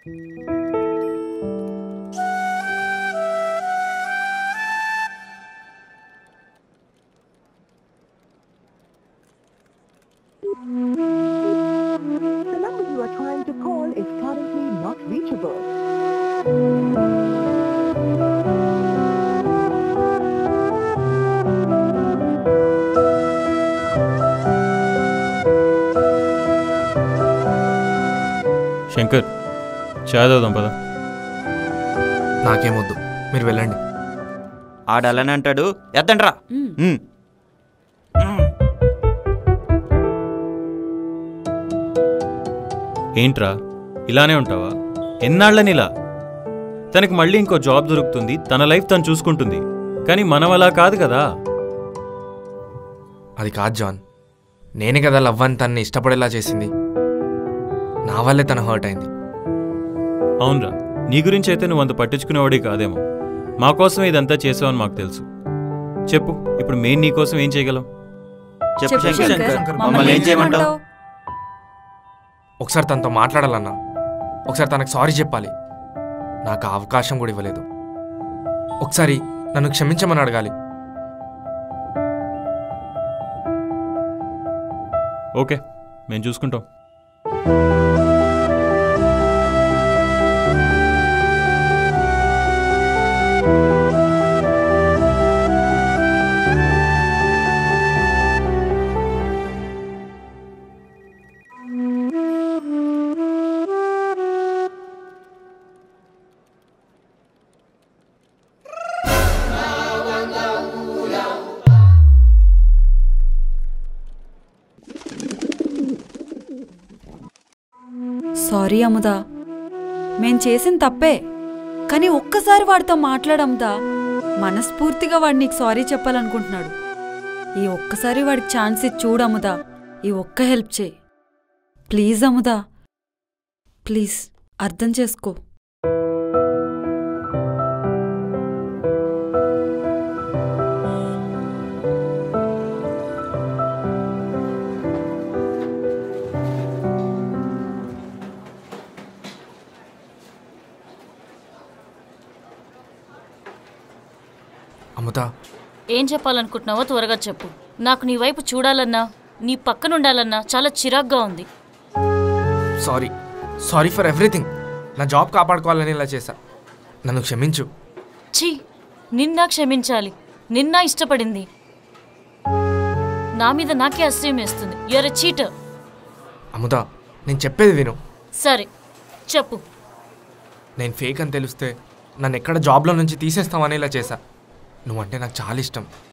The number you are trying to call is currently not reachable. Shankar, చాయ్ తాగుదాం పద. నాకేమొద్దు, మీరు వెళ్ళండి. ఆడాలని అంటాడు, ఎత్తండ్రా. ఏంట్రా ఇలానే ఉంటావా? ఎన్నాళ్ళని ఇలా? తనకి మళ్ళీ ఇంకో జాబ్ దొరుకుతుంది, తన లైఫ్ తను చూసుకుంటుంది. కానీ మనం అలా కాదు కదా. అది కాదు జాన్, నేనే కదా లవ్ అని తనని ఇష్టపడేలా చేసింది. నా వల్లే తను హర్ట్ అయింది. అవునరా, నీ గురించి అయితే నువ్వు అంత పట్టించుకునేవాడి కాదేమో. మా కోసం ఇదంతా చేసావని మాకు తెలుసు. చెప్పు, ఇప్పుడు మేము నీ కోసం ఏం చేయగలం? చెప్పు శంకర్, మమ్మల్ని ఏం చేయమంటావు? ఒకసారి తనతో మాట్లాడాలన్నా, ఒకసారి తనకు సారీ చెప్పాలి. నాకు ఆ అవకాశం కూడా ఇవ్వలేదు. ఒకసారి నన్ను క్షమించమని అడగాలి. ఓకే, మేము చూసుకుంటాం. సారీ అముదా, మేం చేసిన తప్పే. కానీ ఒక్కసారి వాడితో మాట్లాడముదా. మనస్ఫూర్తిగా వాడు నీకు సారీ చెప్పాలనుకుంటున్నాడు. ఈ ఒక్కసారి వాడికి ఛాన్స్ ఇచ్చి చూడముదా. ఈ ఒక్క హెల్ప్ చేయి ప్లీజ్ అముదా, ప్లీజ్ అర్థం చేసుకో. అముదా, ఏం చెప్పాలనుకుంటున్నావో త్వరగా చెప్పు. నాకు నీ వైపు చూడాలన్నా, నీ పక్కనుండాలన్నా చాలా చిరాగ్గా ఉంది. Sorry, sorry for everything. నా జాబ్ కాపాడుకోవాలని ఇలా చేశా. నన్ను క్షమించు. ఛీ, నిన్నా క్షమించాలి? నిన్నా ఇష్టపడింది. నా మీద నాకే అసహ్యం వేస్తుంది. You're a cheater. అముదా, నేను చెప్పేది విను. సరే చెప్పు. నేను ఫేక్ అని తెలిస్తే నన్ను ఎక్కడ జాబ్లో నుంచి తీసేస్తామని ఇలా చేశా. నువ్వంటే నాకు చాలా ఇష్టం.